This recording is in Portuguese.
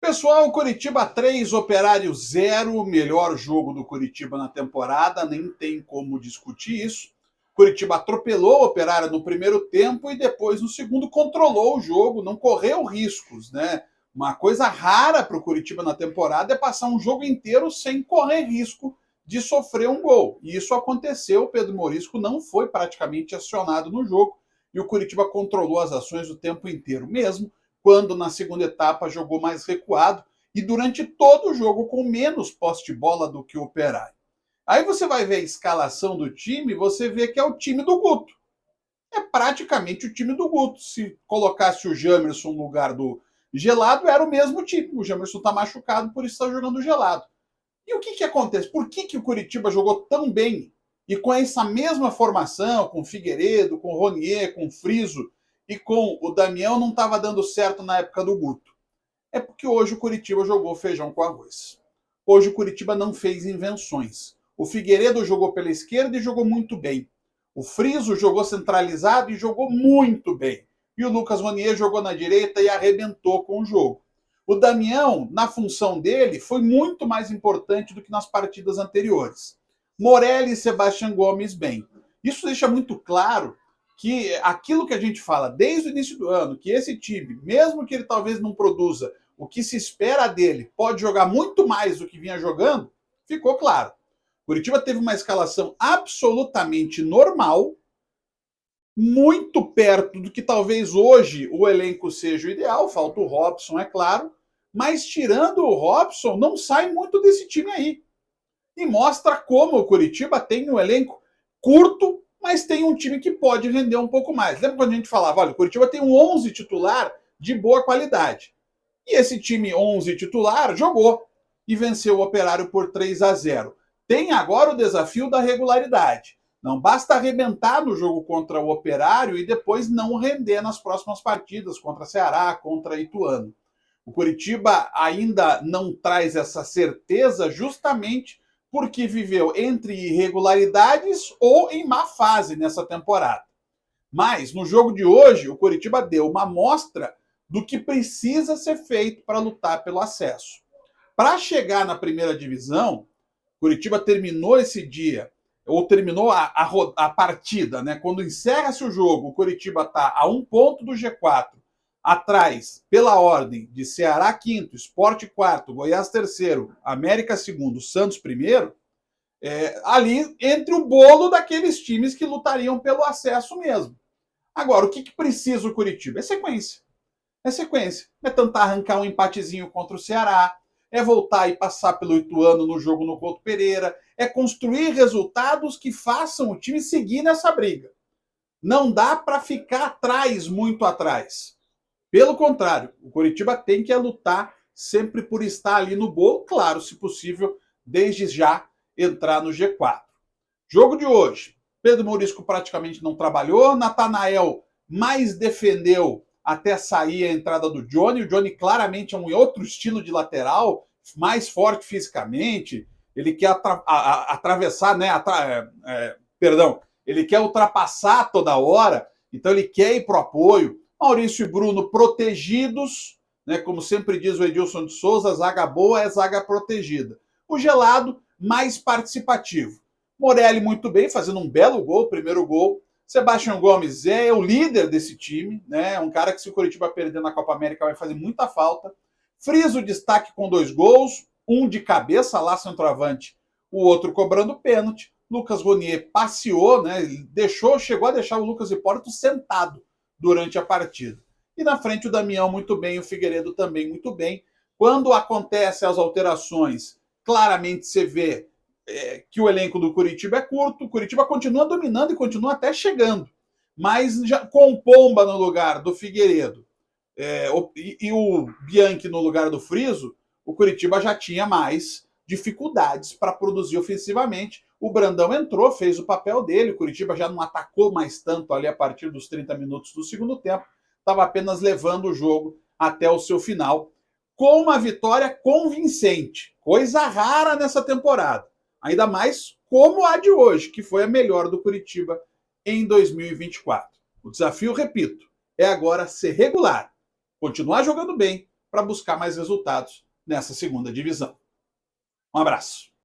Pessoal, Curitiba 3, Operário 0, melhor jogo do Curitiba na temporada, nem tem como discutir isso. Curitiba atropelou o Operário no primeiro tempo e depois no segundo controlou o jogo, não correu riscos, né? Uma coisa rara para o Curitiba na temporada é passar um jogo inteiro sem correr risco de sofrer um gol. E isso aconteceu, o Pedro Morisco não foi praticamente acionado no jogo e o Curitiba controlou as ações o tempo inteiro, mesmo quando na segunda etapa jogou mais recuado e durante todo o jogo com menos posse de bola do que o Operário. Aí você vai ver a escalação do time, você vê que é o time do Guto. É praticamente o time do Guto. Se colocasse o Jamerson no lugar do Gelado, era o mesmo time. O Jamerson está machucado, por isso está jogando gelado. E o que acontece? Por que o Curitiba jogou tão bem e com essa mesma formação, com o Figueiredo, com o Ronier, com o Friso e com o Damião, não estava dando certo na época do Guto? É porque hoje o Curitiba jogou feijão com arroz. Hoje o Curitiba não fez invenções. O Figueiredo jogou pela esquerda e jogou muito bem. O Friso jogou centralizado e jogou muito bem. E o Lucas Ronier jogou na direita e arrebentou com o jogo. O Damião, na função dele, foi muito mais importante do que nas partidas anteriores. Morelli e Sebastião Gomes bem. Isso deixa muito claro que aquilo que a gente fala desde o início do ano, que esse time, mesmo que ele talvez não produza o que se espera dele, pode jogar muito mais do que vinha jogando, ficou claro. Curitiba teve uma escalação absolutamente normal, muito perto do que talvez hoje o elenco seja o ideal, falta o Robson, é claro, mas tirando o Robson, não sai muito desse time aí. E mostra como o Curitiba tem um elenco curto, mas tem um time que pode render um pouco mais. Lembra quando a gente falava, olha, o Curitiba tem um 11 titular de boa qualidade. E esse time 11 titular jogou e venceu o Operário por 3-0. Tem agora o desafio da regularidade. Não basta arrebentar no jogo contra o Operário e depois não render nas próximas partidas contra Ceará, contra Ituano. O Curitiba ainda não traz essa certeza justamente porque viveu entre irregularidades ou em má fase nessa temporada. Mas no jogo de hoje, o Curitiba deu uma amostra do que precisa ser feito para lutar pelo acesso. Para chegar na primeira divisão, Curitiba terminou esse dia, ou terminou a partida, né? Quando encerra-se o jogo, o Curitiba está a 1 ponto do G4, atrás, pela ordem, de Ceará quinto, Sport quarto, Goiás terceiro, América segundo, Santos primeiro, ali entre o bolo daqueles times que lutariam pelo acesso mesmo. Agora, o que precisa o Curitiba? É sequência. É sequência. É tentar arrancar um empatezinho contra o Ceará, é voltar e passar pelo Ituano no jogo no Couto Pereira, é construir resultados que façam o time seguir nessa briga. Não dá para ficar atrás, muito atrás. Pelo contrário, o Curitiba tem que lutar sempre por estar ali no bolo, claro, se possível, desde já entrar no G4. Jogo de hoje. Pedro Morisco praticamente não trabalhou, Natanael mais defendeu até sair a entrada do Johnny. O Johnny claramente é um outro estilo de lateral, mais forte fisicamente. Ele quer atravessar, né? Perdão, ele quer ultrapassar toda hora, então ele quer ir para o apoio. Maurício e Bruno protegidos, né? Como sempre diz o Edilson de Souza, zaga boa é zaga protegida. O Gelado mais participativo. Morelli muito bem, fazendo um belo gol, primeiro gol. Sebastião Gomes é o líder desse time, né? Um cara que, se o Curitiba perder na Copa América, vai fazer muita falta. Friso destaque com 2 gols, um de cabeça lá, centroavante, o outro cobrando pênalti. Lucas Ronier passeou, né? Chegou a deixar o Lucas Hipólito sentado durante a partida. E na frente o Damião muito bem, o Figueiredo também muito bem. Quando acontecem as alterações, claramente você vê que o elenco do Curitiba é curto, o Curitiba continua dominando e continua até chegando, mas já com Pomba no lugar do Figueiredo e o Bianchi no lugar do Friso, o Curitiba já tinha mais dificuldades para produzir ofensivamente. O Brandão entrou, fez o papel dele, o Curitiba já não atacou mais tanto ali a partir dos 30 minutos do segundo tempo, estava apenas levando o jogo até o seu final, com uma vitória convincente, coisa rara nessa temporada. Ainda mais como a de hoje, que foi a melhor do Curitiba em 2024. O desafio, repito, é agora ser regular, continuar jogando bem, para buscar mais resultados nessa segunda divisão. Um abraço.